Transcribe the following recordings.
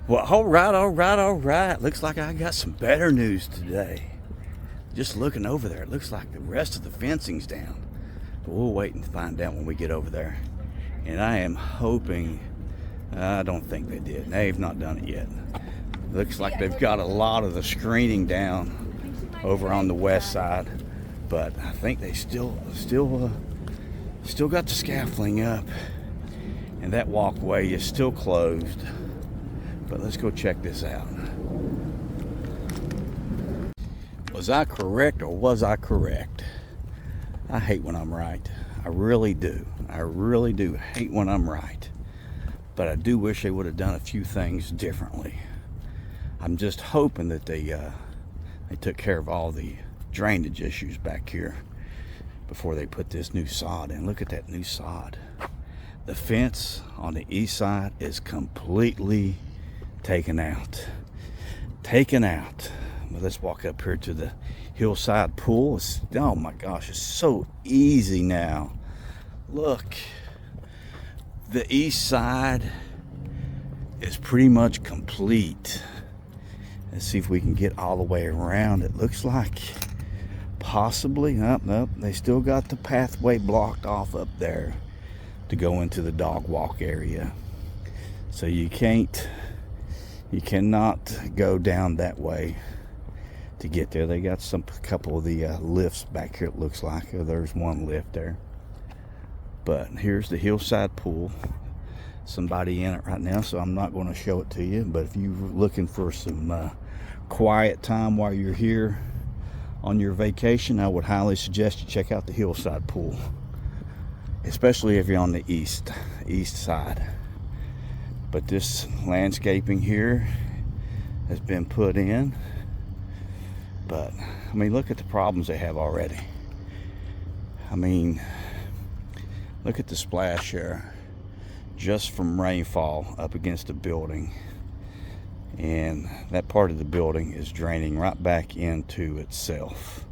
Well, all right. Looks like I got some better news today. Just looking over there, it looks like the rest of the fencing's down. But we'll wait and find out when we get over there. And I am hoping, I don't think they did. They've not done it yet. Looks like they've got a lot of the screening down over on the west side. But I think they still got the scaffolding up. And that walkway is still closed. But let's go check this out. Was I correct or was I correct? I hate when I'm right. I really do. I really do hate when I'm right. But I do wish they would have done a few things differently. I'm just hoping that they took care of all the drainage issues back here before they put this new sod in. Look at that new sod. The fence on the east side is completely taken out. Well, let's walk up here to the hillside pool. Oh my gosh, it's so easy now. Look, the east side is pretty much complete. Let's see if we can get all the way around. It looks like possibly, nope, they still got the pathway blocked off up there to go into the dog walk area. So you cannot go down that way to get there. They got a couple of the lifts back here, it looks like. There's one lift there. But here's the hillside pool. Somebody in it right now, so I'm not going to show it to you. But if you're looking for some quiet time while you're here on your vacation, I would highly suggest you check out the hillside pool. Especially if you're on the east side. But this landscaping here has been put in. But, I mean, look at the problems they have already. I mean, look at the splash here. Just from rainfall up against the building. And that part of the building is draining right back into itself.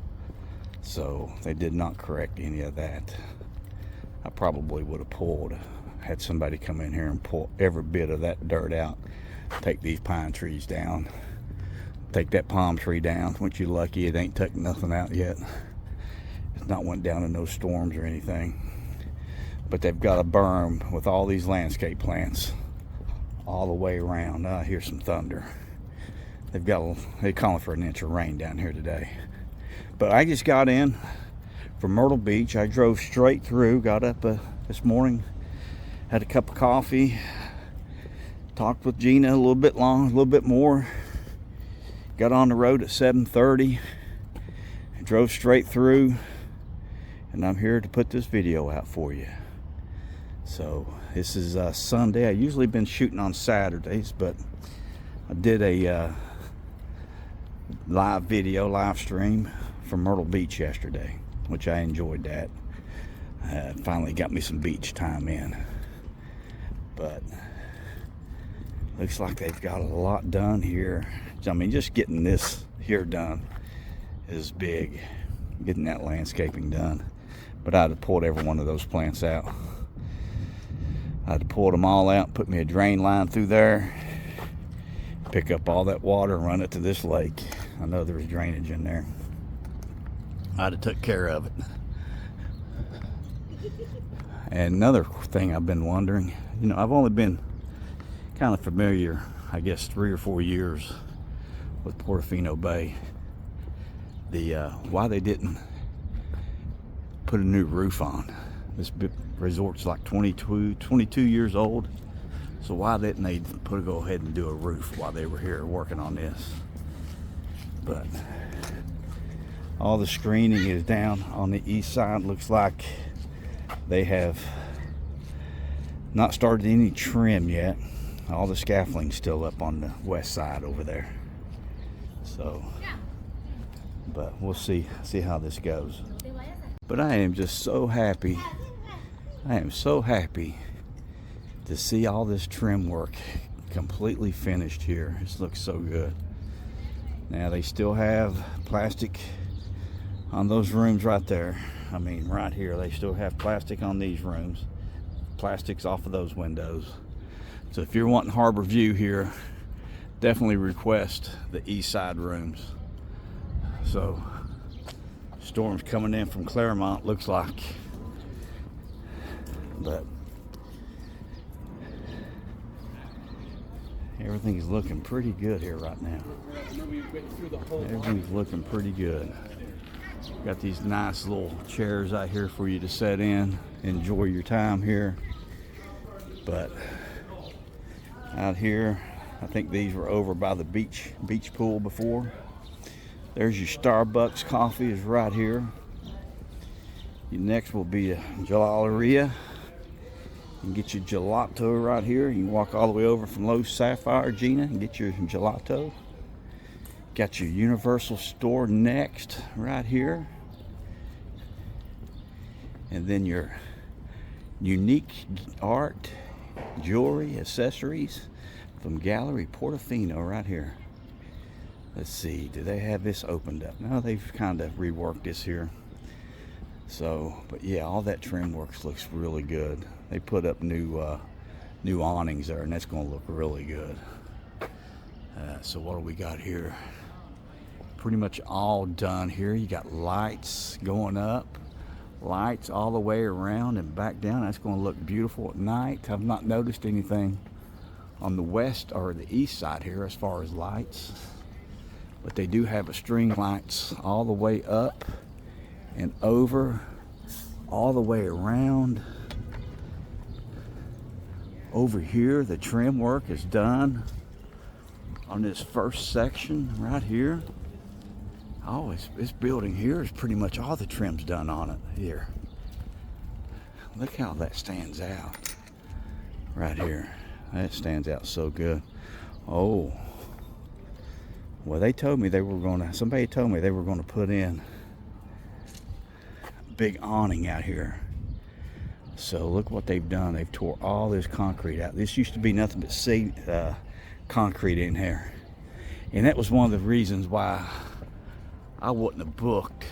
So, they did not correct any of that. I probably would have had somebody come in here and pull every bit of that dirt out. Take these pine trees down. Take that palm tree down. Once you're lucky, it ain't taken nothing out yet. It's not went down in no storms or anything. But they've got a berm with all these landscape plants all the way around. I hear some thunder. They're calling for an inch of rain down here today. But I just got in from Myrtle Beach. I drove straight through, got up this morning, had a cup of coffee, talked with Gina a little bit more, got on the road at 7:30, and drove straight through, and I'm here to put this video out for you. So this is Sunday. I usually been shooting on Saturdays, but I did a live stream from Myrtle Beach yesterday, which I enjoyed that. Finally got me some beach time in. But looks like they've got a lot done here. I mean, just getting this here done is big. Getting that landscaping done. But I'd have pulled every one of those plants out. I'd have pulled them all out, put me a drain line through there, pick up all that water and run it to this lake. I know there's drainage in there. I'd have took care of it. And another thing I've been wondering, I've only been kind of familiar, I guess 3 or 4 years with Portofino Bay. Why they didn't put a new roof on. This resort's like 22 years old. So why didn't they go ahead and do a roof while they were here working on this? But all the screening is down on the east side. Looks like they have not started any trim yet. All the scaffolding's still up on the west side over there. So, but we'll see how this goes. But I am just so happy. I am so happy to see all this trim work completely finished here. This looks so good. Now they still have plastic on those rooms right there. I mean, right here, they still have plastic on these rooms. Plastic's off of those windows. So if you're wanting harbor view here, definitely request the east side rooms. So storm's coming in from Claremont, looks like, but everything's looking pretty good here right now. Everything's looking pretty good. Got these nice little chairs out here for you to sit in, enjoy your time here. But out here, I think these were over by the beach pool before. There's your Starbucks coffee is right here. Your next will be a gelateria. You can get your gelato right here. You can walk all the way over from Loews Sapphire, Gina, and get your gelato. Got your Universal store next right here. And then your unique art, jewelry, accessories from Gallery Portofino right here. Let's see, do they have this opened up? No, they've kind of reworked this here. So, but yeah, all that trim works looks really good. They put up new awnings there, and that's going to look really good. So what do we got here? Pretty much all done here. You got lights going up, lights all the way around and back down. That's going to look beautiful at night. I've not noticed anything on the west or the east side here as far as lights, but they do have a string lights all the way up and over, all the way around. Over here, the trim work is done on this first section right here. Oh, this building here is pretty much all the trim's done on it here. Look how that stands out right here. That stands out so good. Oh, well, they told me they were gonna, somebody told me they were gonna put in a big awning out here. So look what they've done. They've tore all this concrete out. This used to be nothing but concrete in here. And that was one of the reasons why I wouldn't have booked.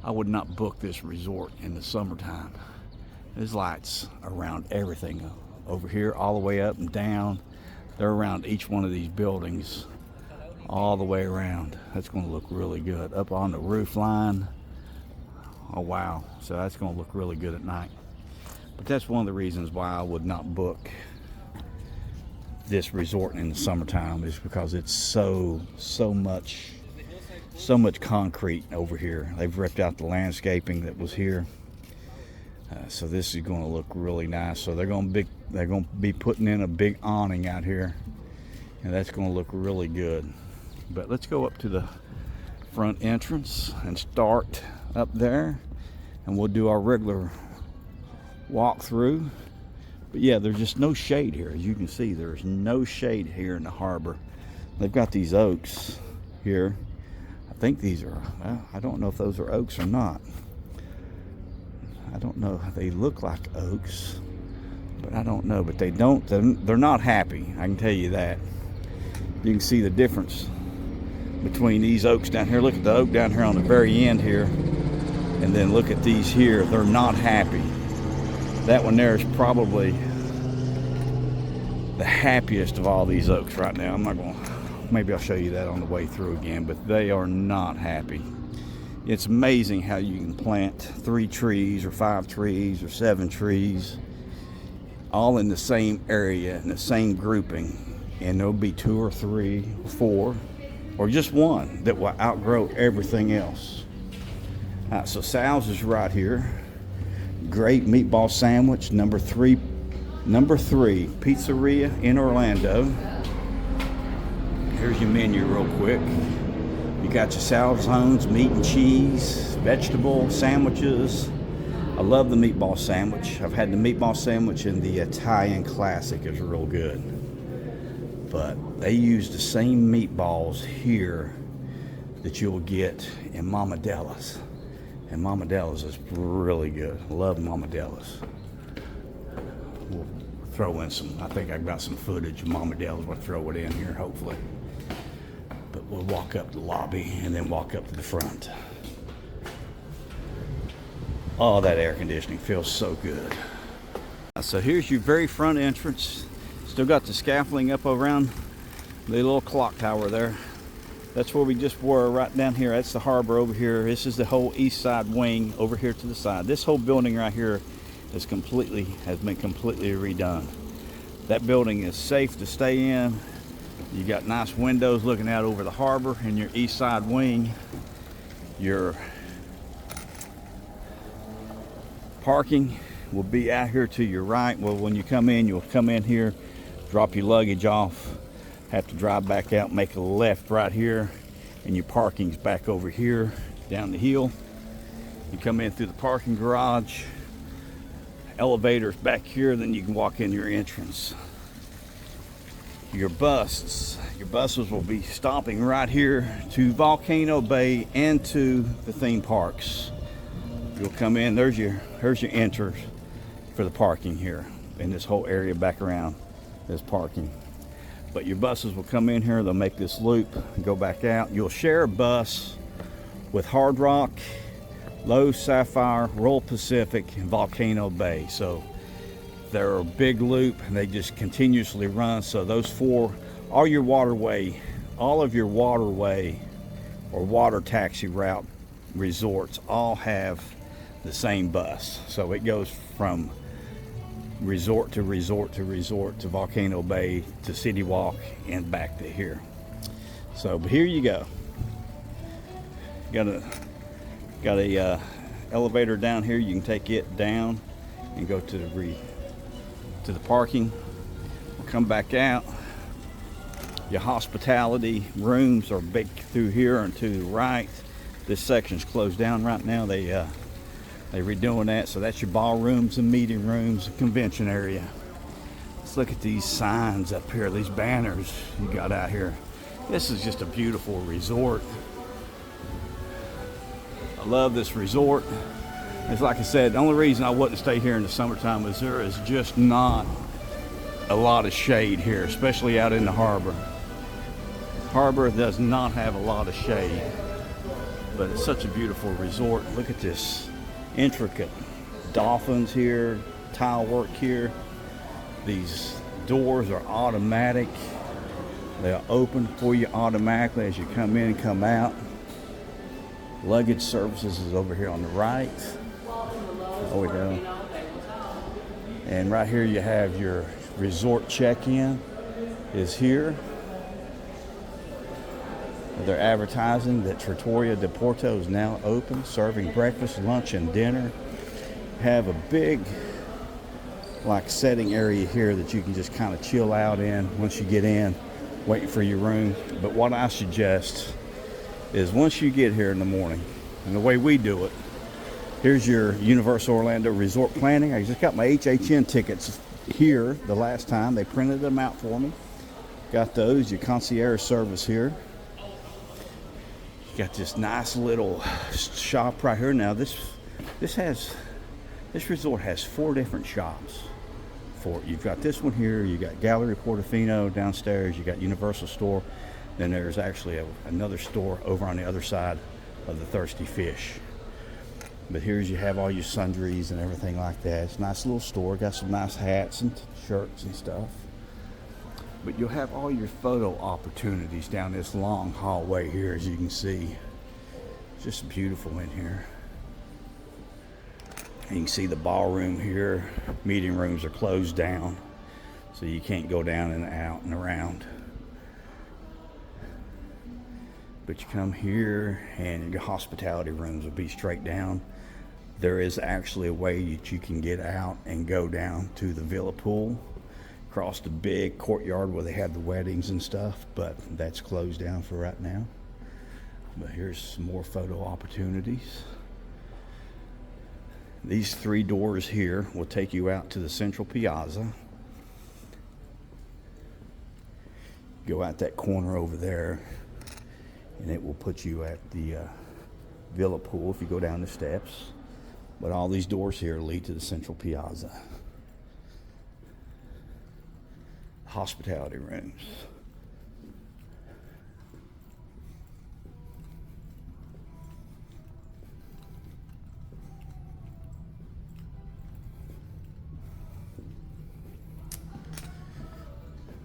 I would not book this resort in the summertime. There's lights around everything. Over here, all the way up and down. They're around each one of these buildings, all the way around. That's going to look really good. Up on the roof line. Oh, wow. So that's going to look really good at night. But that's one of the reasons why I would not book this resort in the summertime, is because it's so much concrete over here. They've ripped out the landscaping that was here. So this is going to look really nice. So they're going to be putting in a big awning out here, and that's going to look really good. But let's go up to the front entrance and start up there, and we'll do our regular walk through. But yeah, there's just no shade here. As you can see, there's no shade here in the harbor. They've got these oaks here. I think these are, well, I don't know if those are oaks or not. I don't know. They look like oaks, but I don't know. But they don't, they're not happy, I can tell you that. You can see the difference between these oaks down here. Look at the oak down here on the very end here, and then look at these here. They're not happy. That one there is probably the happiest of all these oaks right now. I'm not going to, maybe I'll show you that on the way through again, but they are not happy. It's amazing how you can plant 3 trees or 5 trees or 7 trees all in the same area, in the same grouping, and there'll be 2 or 3 or 4 or just one that will outgrow everything else. So Sal's is right here. Great meatball sandwich, number three pizzeria in Orlando. Here's your menu real quick. You got your salad zones, meat and cheese, vegetable sandwiches. I love the meatball sandwich. I've had the meatball sandwich in the Italian Classic. It's real good. But they use the same meatballs here that you'll get in Mama Della's. And Mama Della's is really good. I love Mama Della's. We'll throw in some, I think I've got some footage of Mama Della's. We'll throw it in here, hopefully. But we'll walk up the lobby and then walk up to the front. Oh, that air conditioning feels so good. So here's your very front entrance. Still got the scaffolding up around The little clock tower there. That's where we just were, right down here. That's the harbor over here. This is the whole east side wing over here to the side. This whole building right here has been completely redone. That building is safe to stay in. You got nice windows looking out over the harbor in your east side wing. Your parking will be out here to your right. Well, when you come in, you'll come in here, drop your luggage off, have to drive back out, make a left right here, and your parking's back over here down the hill. You come in through the parking garage, elevator's back here, then you can walk in your entrance. Your buses will be stopping right here to Volcano Bay and to the theme parks. You'll come in, here's your entrance for the parking here. In this whole area back around this parking. But your buses will come in here, they'll make this loop and go back out. You'll share a bus with Hard Rock, Loews Sapphire, Royal Pacific, and Volcano Bay. So they're a big loop and they just continuously run. So those four, all of your waterway or water taxi route resorts all have the same bus. So it goes from resort to resort to resort to Volcano Bay to City Walk and back to here. So but here you go. Got a elevator down here. You can take it down and go to the parking. We'll come back out. Your hospitality rooms are big through here and to the right. This section's closed down right now. They're redoing that, so that's your ballrooms and meeting rooms, convention area. Let's look at these signs up here, these banners you got out here. This is just a beautiful resort. I love this resort. It's like I said, the only reason I wouldn't stay here in the summertime is there is just not a lot of shade here, especially out in the harbor. Harbor does not have a lot of shade, but it's such a beautiful resort. Look at this intricate dolphins here, tile work here. These doors are automatic. They'll open for you automatically as you come in and come out. Luggage services is over here on the right. Oh, we go. And right here you have your resort check-in is here. They're advertising that Trattoria de Porto is now open, serving breakfast, lunch, and dinner. Have a big setting area here that you can just kind of chill out in once you get in, waiting for your room. But what I suggest is once you get here in the morning, and the way we do it, here's your Universal Orlando Resort Planning. I just got my HHN tickets here the last time. They printed them out for me. Got those, your concierge service here. You got this nice little shop right here. Now this resort has 4 different shops. You've got this one here, you got Gallery Portofino downstairs, you got Universal Store, then there's actually another store over on the other side of the Thirsty Fish. But here's you have all your sundries and everything like that. It's a nice little store, got some nice hats and shirts and stuff. But you'll have all your photo opportunities down this long hallway here, as you can see. It's just beautiful in here. You can see the ballroom here. Meeting rooms are closed down, so you can't go down and out and around. But you come here and your hospitality rooms will be straight down. There is actually a way that you can get out and go down to the Villa Pool, across the big courtyard where they have the weddings and stuff, but that's closed down for right now. But here's some more photo opportunities. These 3 doors here will take you out to the central piazza. Go out that corner over there and it will put you at the Villa Pool if you go down the steps. But all these doors here lead to the central piazza. Hospitality rooms.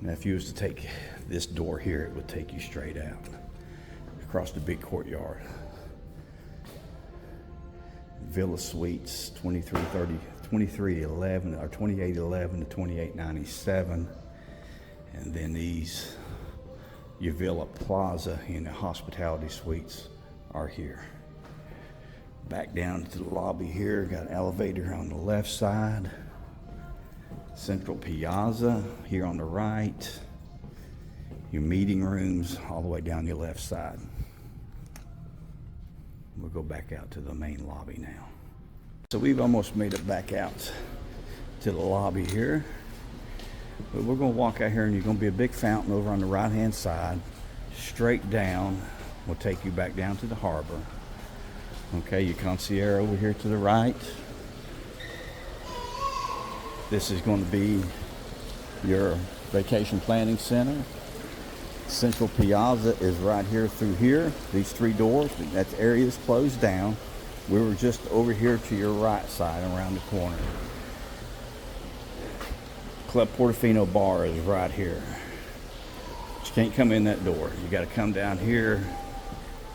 Now, if you was to take this door here, it would take you straight out across the big courtyard. Villa Suites, 2311 or 2811 to 2897, and then these your Villa Plaza and the hospitality suites are here. Back down to the lobby here, got an elevator on the left side. Central Piazza here on the right. Your meeting rooms all the way down your left side. We'll go back out to the main lobby now. So we've almost made it back out to the lobby here. But we're going to walk out here, and you're going to be a big fountain over on the right hand side. Straight down will take you back down to the harbor. Okay, your concierge over here to the right. This is going to be your vacation planning center. Central Piazza is right here through here. These three doors, that area is closed down. We were just over here to your right side around the corner. Club Portofino Bar is right here. But you can't come in that door. You got to come down here,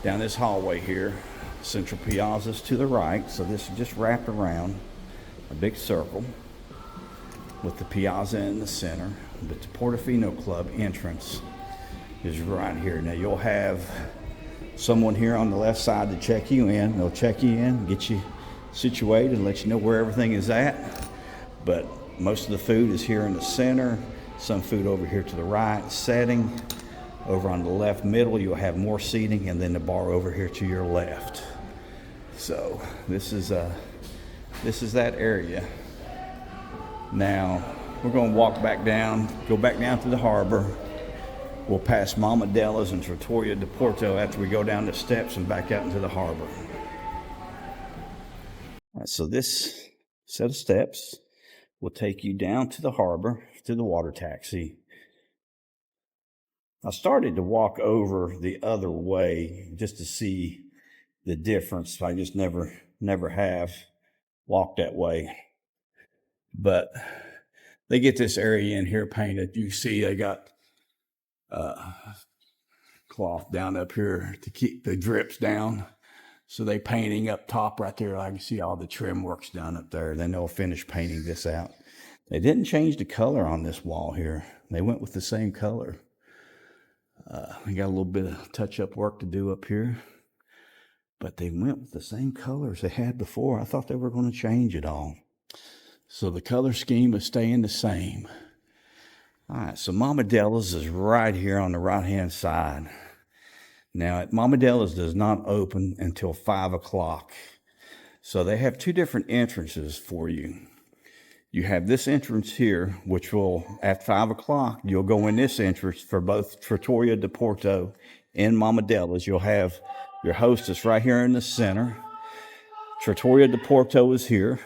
down this hallway here. Central Piazza's to the right, so this is just wrapped around a big circle with the piazza in the center. But the Portofino Club entrance is right here. Now you'll have someone here on the left side to check you in. They'll check you in, get you situated, and let you know where everything is at. But most of the food is here in the center. Some food over here to the right setting. Over on the left middle, you'll have more seating, and then the bar over here to your left. So this is that area. Now we're going to walk back down, go back down to the harbor. We'll pass Mama Della's and Trattoria di Porto after we go down the steps and back out into the harbor. All right, so this set of steps will take you down to the harbor, to the water taxi. I started to walk over the other way just to see the difference. I just never have walked that way. But they get this area in here painted. You see they got cloth down up here to keep the drips down. So they painting up top right there. I can see all the trim works down up there. Then they'll finish painting this out. They didn't change the color on this wall here. They went with the same color. We got a little bit of touch-up work to do up here. But they went with the same colors they had before. I thought they were going to change it all. So the color scheme is staying the same. All right, so Mama Della's is right here on the right-hand side. Now, Mama Della's does not open until 5 o'clock. So they have two different entrances for you. You have this entrance here, which will, at 5 o'clock, you'll go in this entrance for both Trattoria di Porto and Mama Della's. You'll have your hostess right here in the center. Trattoria di Porto is here.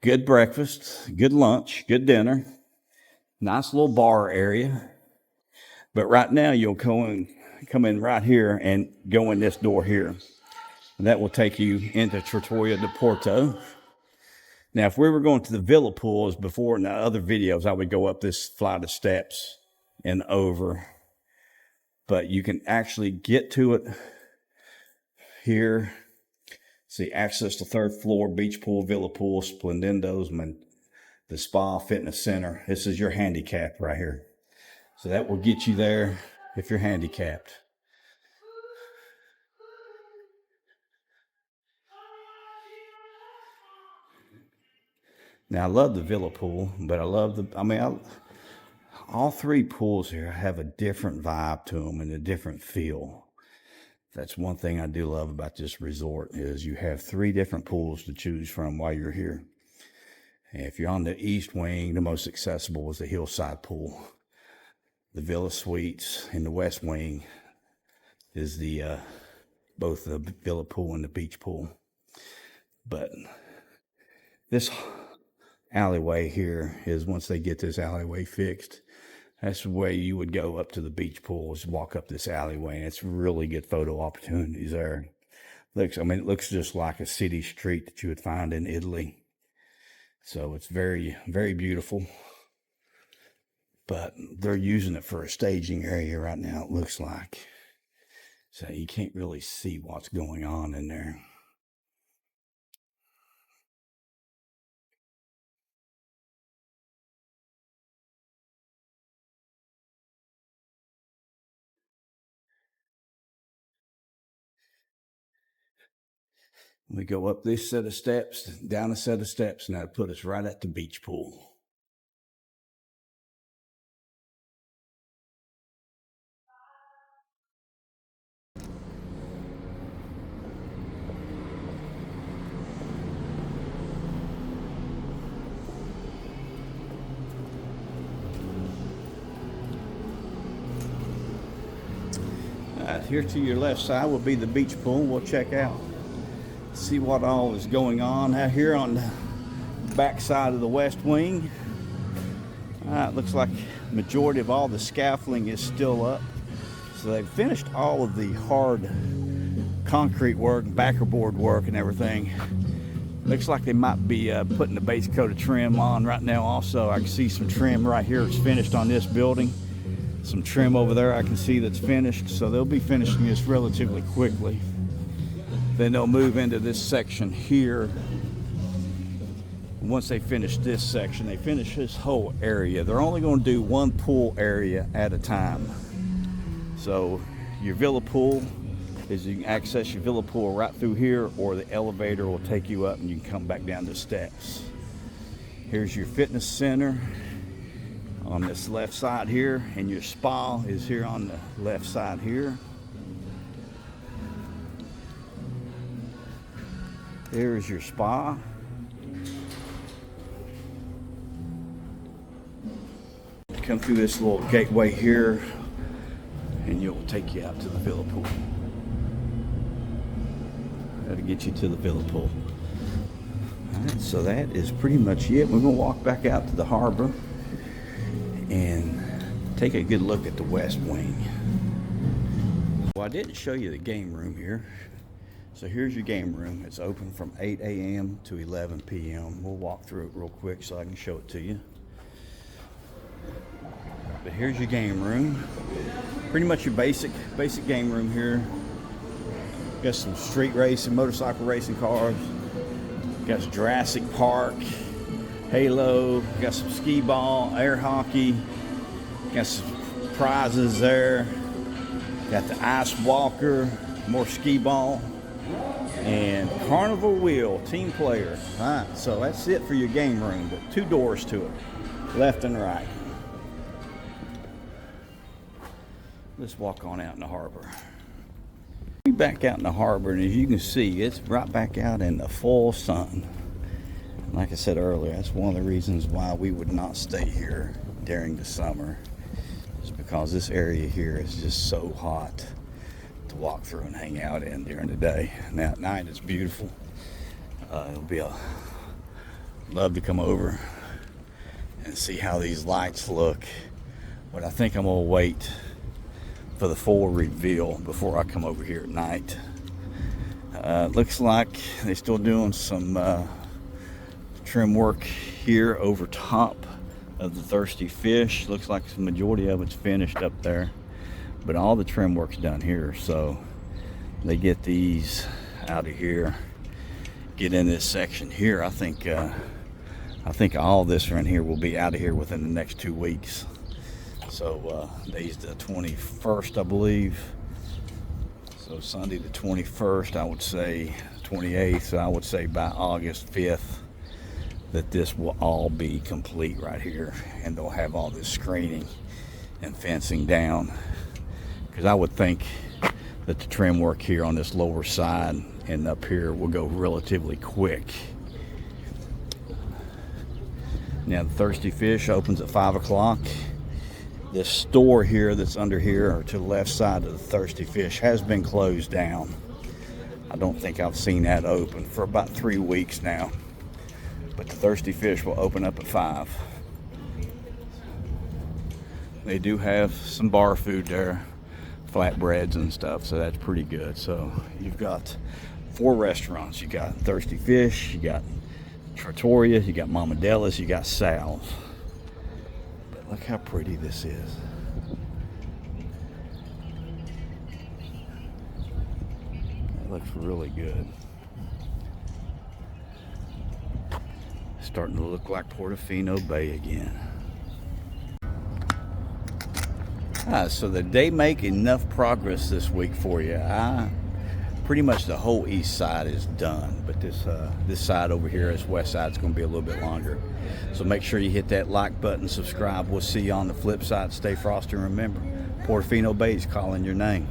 Good breakfast, good lunch, good dinner. Nice little bar area. But right now, you'll come in right here and go in this door here. And that will take you into Trattoria di Porto. Now, if we were going to the Villa pools before in the other videos, I would go up this flight of steps and over. But you can actually get to it here. See, access to third floor, beach pool, Villa pool, Splendendo's, the spa, fitness center. This is your handicap right here. So that will get you there if you're handicapped. Now, I love the Villa pool, but all three pools here have a different vibe to them and a different feel. That's one thing I do love about this resort is you have three different pools to choose from while you're here. And if you're on the east wing, the most accessible is the hillside pool. The Villa Suites in the west wing is both the Villa pool and the beach pool. But this alleyway here is, once they get this alleyway fixed, that's the way you would go up to the beach pool, is walk up this alleyway, and it's really good photo opportunities there. It looks just like a city street that you would find in Italy. So it's very, very beautiful. but they're using it for a staging area right now, it looks like. So you can't really see what's going on in there. We go up this set of steps, down a set of steps, and that'll put us right at the beach pool. Here to your left side will be the beach pool. We'll check out, see what all is going on out here on the back side of the west wing. It looks like the majority of all the scaffolding is still up. So they've finished all of the hard concrete work, backer board work and everything. Looks like they might be putting the base coat of trim on right now also. I can see some trim right here is finished on this building. Some trim over there I can see that's finished, so they'll be finishing this relatively quickly. Then they'll move into this section here. Once they finish this section, they finish this whole area. They're only going to do one pool area at a time. So your villa pool is, you can access your villa pool right through here, or the elevator will take you up and you can come back down the steps. Here's your fitness center on this left side here, and your spa is here on the left side here. There is your spa. Come through this little gateway here and it will take you out to the villa pool. That'll get you to the villa pool. Alright, so that is pretty much it. We're going to walk back out to the harbor and take a good look at the west wing. Well, I didn't show you the game room here. So here's your game room. It's open from 8 a.m. to 11 p.m. We'll walk through it real quick so I can show it to you. But here's your game room. Pretty much your basic game room here. Got some street racing, motorcycle racing cars. Got some Jurassic Park, Halo. Got some skee ball, air hockey. Got some prizes there. Got the ice walker, more skee ball, and carnival wheel, team player. All right, so that's it for your game room. But 2 doors to it, left and right. Let's walk on out in the harbor. We're back out in the harbor, and as you can see, it's right back out in the full sun. Like I said earlier, that's one of the reasons why we would not stay here during the summer, is because this area here is just so hot to walk through and hang out in during the day. Now at night it's beautiful. It'll be love to come over and see how these lights look, but I think I'm gonna wait for the full reveal before I come over here at night. Looks like they're still doing some trim work here over top of the Thirsty Fish. Looks like the majority of it's finished up there, but all the trim work's done here. So they get these out of here, get in this section here. I think all this around here will be out of here within the next 2 weeks. So today's the 21st, I believe. So Sunday the 21st, I would say 28th. So I would say by August 5th that this will all be complete right here, and they'll have all this screening and fencing down. Because I would think that the trim work here on this lower side and up here will go relatively quick. Now the Thirsty Fish opens at 5 o'clock. This store here that's under here, or to the left side of the Thirsty Fish, has been closed down. I don't think I've seen that open for about 3 weeks now. But the Thirsty Fish will open up at 5. They do have some bar food there, flatbreads and stuff, so that's pretty good. So you've got 4 restaurants. You got Thirsty Fish, you got Trattoria, you got Mama Della's, you got Sal's. But Look how pretty this is. That looks really good. Starting to look like Portofino Bay again. So the day make enough progress this week for you. Pretty much the whole east side is done, but this side over here, this west side, is going to be a little bit longer. So make sure you hit that like button, subscribe. We'll see you on the flip side. Stay frosty and remember, Portofino Bay is calling your name.